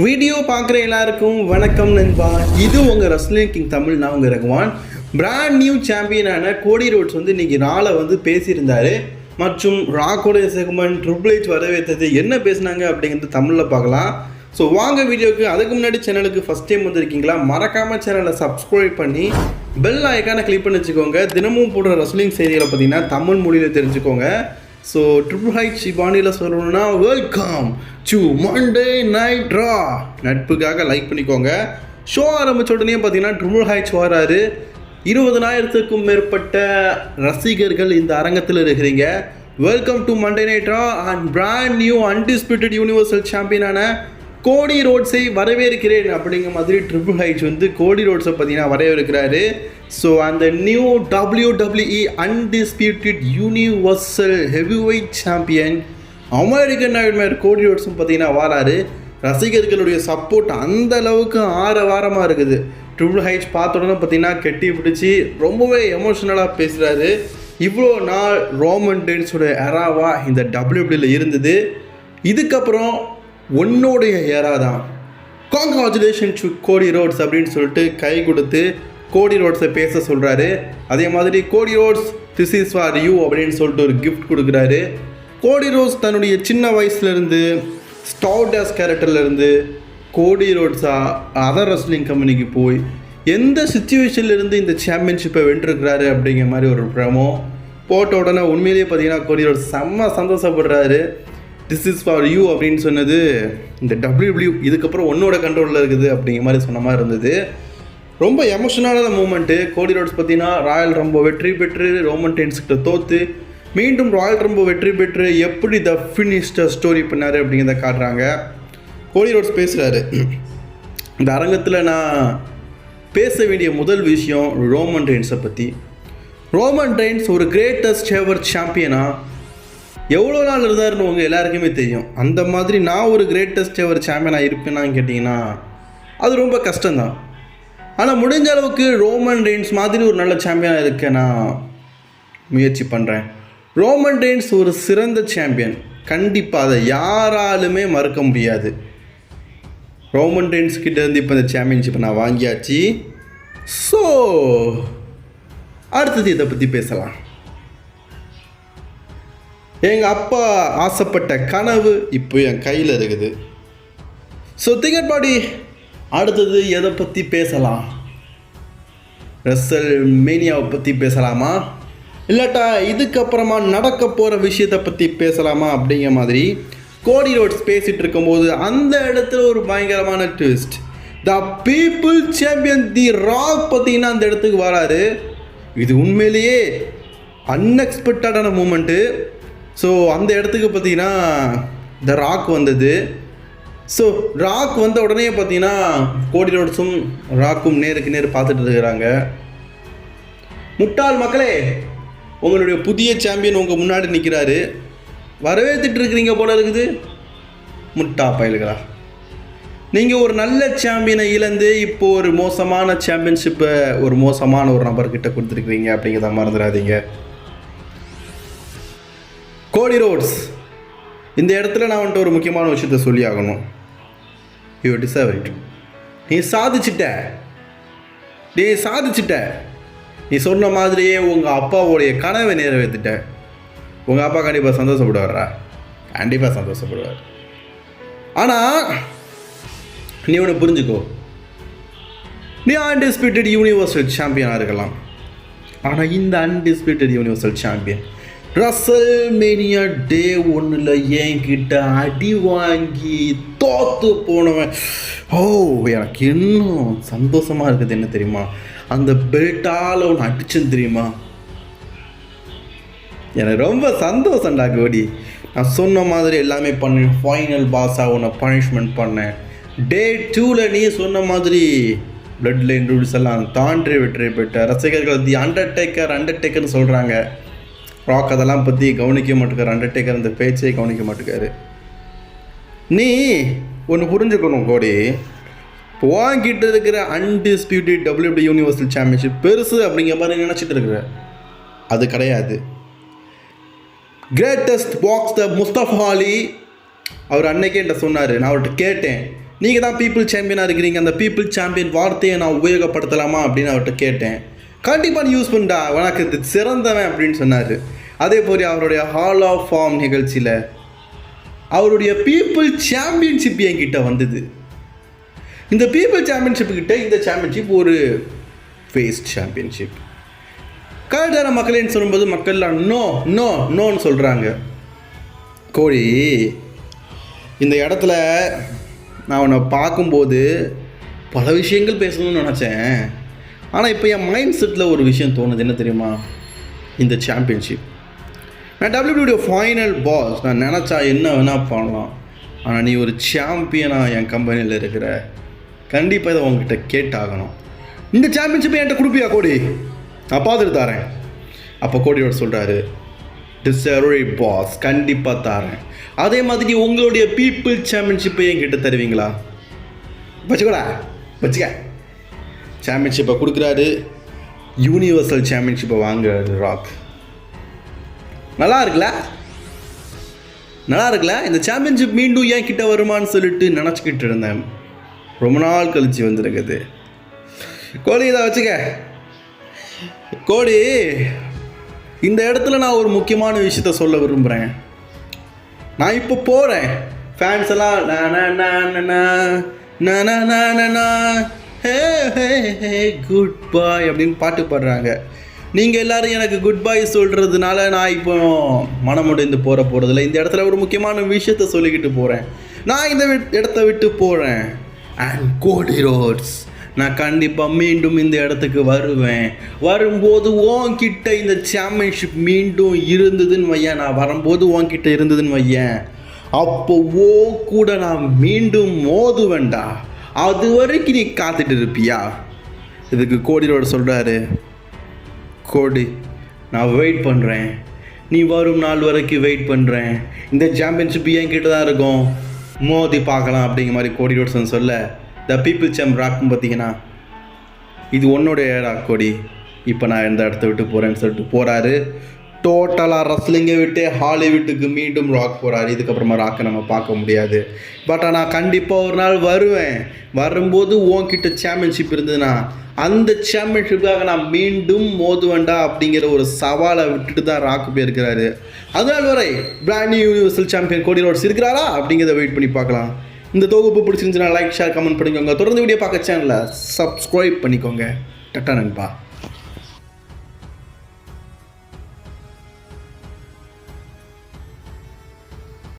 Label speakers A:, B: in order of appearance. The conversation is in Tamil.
A: வீடியோ பார்க்குற எல்லாருக்கும் வணக்கம் நண்பா. இது உங்கள் ரெஸ்லிங் கிங் தமிழ். நான் உங்கள் ரகுவான். பிராண்ட் நியூ சாம்பியனான கோடி ரோட்ஸ் இன்றைக்கி ராலை பேசியிருந்தார். மற்றும் ராக்கோடைய செக்மெண்ட் ட்ரிபிள் ஹெச் வரவேற்றது என்ன பேசினாங்க அப்படிங்கிறது தமிழில் பார்க்கலாம். ஸோ வாங்க வீடியோக்கு. அதுக்கு முன்னாடி சேனலுக்கு ஃபஸ்ட் டைம் வந்திருக்கீங்களா, மறக்காமல் சேனலை சப்ஸ்கிரைப் பண்ணி பெல் ஐக்கானை கிளிக் பண்ணி வச்சுக்கோங்க. தினமும் போடுற ரெஸ்லிங் செய்திகளை பார்த்தீங்கன்னா தமிழ் மொழியில் தெரிஞ்சுக்கோங்க. ஸோ ட்ரிபிள் ஹெச் பாணியில் சொல்லணும்னா welcome to Monday night Raw. நட்புக்காக லைக் பண்ணிக்கோங்க. ஷோ ஆரம்பித்த உடனே பார்த்தீங்கன்னா ட்ரிபிள் ஹெச் வராரு. 20,000க்கும் மேற்பட்ட ரசிகர்கள் இந்த அரங்கத்தில் இருக்கிறீங்க. Welcome to Monday night Raw and brand new undisputed universal சாம்பியனான கோடி ரோட்ஸை வரவேற்கிறேன் அப்படிங்கிற மாதிரி ட்ரிபிள் ஹெச் கோடி ரோட்ஸை பார்த்தீங்கன்னா வரவேற்கிறாரு. ஸோ அந்த new WWE undisputed universal heavyweight champion American nightmare கோடி ரோட்ஸும் பார்த்தீங்கன்னா வராரு. ரசிகர்களுடைய சப்போர்ட் அந்த அளவுக்கு வாரமாக இருக்குது. ட்ரிபிள் ஹெச் பார்த்த உடனே பார்த்தீங்கன்னா கெட்டி பிடிச்சி ரொம்பவே எமோஷ்னலாக பேசுகிறாரு. இவ்வளோ நாள் ரோமன் ரெயின்ஸோட எராவா இந்த WWEல இருந்தது. இதுக்கப்புறம் உன்னோடைய ஏரா தான். காங்க்ராச்சுலேஷன் டு கோடி ரோட்ஸ் அப்படின்னு சொல்லிட்டு கை கொடுத்து கோடி ரோட்ஸை பேச சொல்கிறாரு. அதே மாதிரி கோடி roads this is for you அப்படின்னு சொல்லிட்டு ஒரு கிஃப்ட் கொடுக்குறாரு. கோடி ரோட்ஸ் தன்னுடைய சின்ன வயசுலேருந்து ஸ்டார்டஸ் கேரக்டர்லேருந்து கோடி ரோட்ஸாக அதர் ரெஸ்லிங் கம்பெனிக்கு போய் எந்த சுச்சுவேஷன்லேருந்து இந்த சாம்பியன்ஷிப்பை வென்றிருக்கிறாரு அப்படிங்கிற மாதிரி ஒரு ப்ரமோ போட்ட உடனே உண்மையிலேயே பார்த்தீங்கன்னா கோடி ரோட்ஸ் செம்ம சந்தோஷப்படுறாரு. திஸ் இஸ் ஃபார் யூ அப்படின்னு சொன்னது இந்த WWE இதுக்கப்புறம் உன்னோட கண்ட்ரோலில் இருக்குது அப்படிங்கிற மாதிரி சொன்ன மாதிரி இருந்தது. ரொம்ப எமோஷனலான மூமெண்ட்டு. கோடி ரோட்ஸ் பார்த்தீங்கன்னா ராயல் ரம்போ வெற்றி பெற்று ரோமன் ரெயின்ஸ்கிட்ட தோற்று மீண்டும் ராயல் ரம்போ வெற்றி பெற்று எப்படி த ஃபினிஷ்ட ஸ்டோரி பண்ணார் அப்படிங்கிறத காட்டுறாங்க. கோடி ரோட்ஸ் பேசுகிறாரு. இந்த அரங்கத்தில் நான் பேச வேண்டிய முதல் விஷயம் ரோமன் ரெயின்ஸை பற்றி. ரோமன் ரெயின்ஸ் ஒரு கிரேட்டஸ்ட் எவர் சாம்பியனாக எவ்வளோ நாள் இருந்தாருன்னு உங்கள் எல்லாருக்குமே தெரியும். அந்த மாதிரி நான் ஒரு கிரேட்டஸ்ட் எவர் சாம்பியனாக இருப்பேனான்னு கேட்டிங்கன்னா அது ரொம்ப கஷ்டம்தான். ஆனால் முடிஞ்ச அளவுக்கு ரோமன் ரெயின்ஸ் மாதிரி ஒரு நல்ல சாம்பியனாக இருக்க நான் முயற்சி பண்ணுறேன். ரோமன் ரெயின்ஸ் ஒரு சிறந்த சாம்பியன், கண்டிப்பாக அதை யாராலுமே மறுக்க முடியாது. ரோமன் ரெயின்ஸ் கிட்டேருந்து இப்போ இந்த சாம்பியன்ஷிப்பை நான் வாங்கியாச்சு. ஸோ அடுத்தது இதை பற்றி பேசலாம். எங்கள் அப்பா ஆசைப்பட்ட கனவு இப்போ என் கையில் இருக்குது. ஸோ திங்கட் பாடி அடுத்தது எதை பற்றி பேசலாம்? ரெசல் மேனியாவை பற்றி பேசலாமா, இல்லாட்டா இதுக்கப்புறமா நடக்க போகிற விஷயத்தை பற்றி பேசலாமா அப்படிங்கிற மாதிரி கோடி ரோட்ஸ் பேசிகிட்டு இருக்கும்போது அந்த இடத்துல ஒரு பயங்கரமான twist. The people champion the rock பார்த்தீங்கன்னா அந்த இடத்துக்கு வராரு. இது உண்மையிலேயே அன்எக்ஸ்பெக்டடான மூமெண்ட்டு. ஸோ அந்த இடத்துக்கு பார்த்தீங்கன்னா த ராக் வந்தது. ஸோ ராக் வந்த உடனே பார்த்தீங்கன்னா கோடி ரோட்ஸும் ராக்கும் நேருக்கு நேர் பார்த்துட்டு இருக்கிறாங்க. முட்டாள் மக்களே, உங்களுடைய புதிய சாம்பியன் உங்கள் முன்னாடி நிற்கிறாரு, வரவேற்றுட்டு இருக்கிறீங்க போல இருக்குது. முட்டா பயல்களா, நீங்கள் ஒரு நல்ல சாம்பியனை இழந்து இப்போ ஒரு மோசமான சாம்பியன்ஷிப்பை ஒரு மோசமான ஒரு நபர்கிட்ட கொடுத்துருக்குறீங்க அப்படிங்கிறத மறந்துடாதீங்க. கோடி ரோட்ஸ், இந்த இடத்துல நான் வந்துட்டு ஒரு முக்கியமான விஷயத்த சொல்லி ஆகணும். You deserve it. நீ சாதிச்சிட்ட. நீ சொன்ன மாதிரியே உங்கள் அப்பாவுடைய கனவை நிறைவேற்றிட்ட. உங்கள் அப்பா கண்டிப்பாக சந்தோஷப்படுவாரா? கண்டிப்பாக சந்தோஷப்படுவார். ஆனால் நீ ஒன்று புரிஞ்சுக்கோ, நீ அன்டிஸ்பியூட்டட் யூனிவர்சல் சாம்பியனாக இருக்கலாம். ஆனால் இந்த undisputed universal champion WrestleMania day 1 என்கிட்ட அடி வாங்கி தோற்று போனவன். எனக்கு இன்னும் சந்தோஷமாக இருக்குது. என்ன தெரியுமா, அந்த பெல்ட்டால் ஒன்று அடிச்சுன்னு தெரியுமா, எனக்கு ரொம்ப சந்தோஷம்டா கோடி. நான் சொன்ன மாதிரி எல்லாமே பண்ணேன். ஃபைனல் பாஸாக உன்னை பனிஷ்மெண்ட் பண்ணேன். டே 2 நீ சொன்ன மாதிரி பிளட் லைன் ரூல்ஸ் எல்லாம் தாண்டி வெற்றி பெற்ற ரசிகர்கள் தி அண்டர்டேக்கர்னு சொல்கிறாங்க. ராக் அதெல்லாம் பற்றி கவனிக்க மாட்டேக்கார். அண்டர்டேக்கர் அந்த பேச்சை கவனிக்க மாட்டேக்காரு. நீ ஒன்று புரிஞ்சுக்கணும் கோடி, வாங்கிட்டு இருக்கிற அன்டிஸ்பியூட்டட் WWE யூனிவர்சல் சாம்பியன்ஷிப் பெருசு அப்படிங்கிற மாதிரி நினச்சிட்டு இருக்கிற, அது கிடையாது. கிரேட்டஸ்ட் பாக்ஸ் த முஸ்தஃபா அலி அவர் அன்னைக்கே என்கிட்ட சொன்னார். நான் அவர்கிட்ட கேட்டேன், நீங்கள் தான் பீப்புள் சாம்பியனாக இருக்கிறீங்க, அந்த பீப்புள் சாம்பியன் வார்த்தையை நான் உபயோகப்படுத்தலாமா அப்படின்னு அவர்கிட்ட கேட்டேன். கண்டிப்பாக நீ யூஸ் பண்ணா, உனக்கு இது சிறந்தவன் அப்படின்னு சொன்னார். அதே போல் அவருடைய ஹால் ஆஃப் ஃபார்ம் நிகழ்ச்சியில் அவருடைய பீப்புள் சாம்பியன்ஷிப் என்கிட்ட வந்தது. இந்த பீப்புள் சாம்பியன்ஷிப் கிட்ட இந்த சாம்பியன்ஷிப் ஒரு ஃபேஸ்ட் சாம்பியன்ஷிப். கரெக்டான மக்களேன்னு சொல்லும்போது மக்கள்லாம் நோ நோ நோன்னு சொல்கிறாங்க. கோழி, இந்த இடத்துல நான் உன்னை பார்க்கும்போது பல விஷயங்கள் பேசணும்னு நினச்சேன். ஆனால் இப்போ என் மைண்ட் செட்டில் ஒரு விஷயம் தோணுது. என்ன தெரியுமா? இந்த சாம்பியன்ஷிப் நான் WWE ஃபைனல் பாஸ், நான் நினச்சா என்ன வேணால் பண்ணலாம். ஆனால் நீ ஒரு சாம்பியனாக என் கம்பெனியில் இருக்கிற, கண்டிப்பாக இதை உங்ககிட்ட கேட்டாகணும். இந்த சாம்பியன்ஷிப்பை என்கிட்ட கொடுப்பியா கோடி? நான் பார்த்துட்டு தரேன். அப்போ கோடியோட சொல்கிறாரு, டிசர்வரி பாஸ், கண்டிப்பாக தரேன். அதே மாதிரி உங்களுடைய பீப்புள் சாம்பியன்ஷிப்பை என்கிட்ட தருவீங்களா? வச்சுக்கோடா, வச்சுக்க. சாம்பியன்ஷிப்பை கொடுக்குறாரு, யூனிவர்சல் சாம்பியன்ஷிப்பை வாங்குறாரு ராக். நல்லா இருக்குல்ல? நல்லா இருக்குல்ல? இந்த சாம்பியன்ஷிப் மீண்டும் ஏன் கிட்ட வருமானு சொல்லிட்டு நினச்சிக்கிட்டு இருந்தேன். ரொம்ப நாள் கழிச்சு வந்துருக்குது. கோடி, இதை வச்சுக்க. கோடி, இந்த இடத்துல நான் ஒரு முக்கியமான விஷயத்த சொல்ல விரும்புகிறேன். நான் இப்போ போகிறேன், ஃபேன்ஸ் எல்லாம் குட் பாய் அப்படின்னு பாட்டு பாடுறாங்க. நீங்கள் எல்லோரும் எனக்கு குட் பாய் சொல்கிறதுனால நான் இப்போ மனமுடைந்து போகிறதில்ல. இந்த இடத்துல ஒரு முக்கியமான விஷயத்த சொல்லிக்கிட்டு போகிறேன். நான் இந்த இடத்த விட்டு போகிறேன். அண்ட் கோடி ரோட்ஸ், நான் கண்டிப்பாக மீண்டும் இந்த இடத்துக்கு வருவேன். வரும்போது உன்கிட்ட இந்த சாம்பியன்ஷிப் மீண்டும் இருந்ததுன்னு வையன், நான் வரும்போது உன்கிட்ட இருந்ததுன்னு வையன், அப்போ ஓ கூட நான் மீண்டும் மோதுவேண்டா. அது வரைக்கும் நீ காத்துட்டு இருப்பியா? இதுக்கு கோடியோட சொல்கிறாரு, கோடி, நான் வெயிட் பண்ணுறேன், நீ வரும் நாள் வரைக்கும் வெயிட் பண்ணுறேன். இந்த சாம்பியன்ஷிப் என்கிட்ட தான் இருக்கும், மோதி பார்க்கலாம் அப்படிங்கிற மாதிரி கோடி ரோட்ஸ் சொல்ல, த பீப்புள் சாம்ப் ராக்கும் பார்த்தீங்கன்னா, இது உன்னோடைய ஏடா கோடி, இப்போ நான் எந்த இடத்த விட்டு போகிறேன்னு சொல்லிட்டு போகிறாரு. டோட்டலாக ரஸ்லிங்கை விட்டு ஹாலிவுட்டுக்கு மீண்டும் ராக் போகிறாரு. இதுக்கப்புறமா ராக்கை நம்ம பார்க்க முடியாது. பட் ஆனால் கண்டிப்பாக ஒரு நாள் வருவேன். வரும்போது உன்கிட்ட சாம்பியன்ஷிப் இருந்ததுன்னா அந்த சாம்பியன்ஷிப்புக்காக நான் மீண்டும் மோதுவேண்டா அப்படிங்கிற ஒரு சவாலை விட்டுட்டு தான் ராக்கு போயிருக்கிறாரு. அதனால் வரை பிராண்ட் நியூ யூனிவர்சல் சாம்பியன் கோடி ரோட்ஸ் இருக்கிறாரா அப்படிங்கிறத வெயிட் பண்ணி பார்க்கலாம். இந்த தொகுப்பு பிடிச்சிருந்துச்சுன்னா லைக், ஷேர், கமெண்ட் பண்ணிக்கோங்க. தொடர்ந்து வீடியோ பார்க்க சேனலை சப்ஸ்கிரைப் பண்ணிக்கோங்க. டட்டா நண்பா.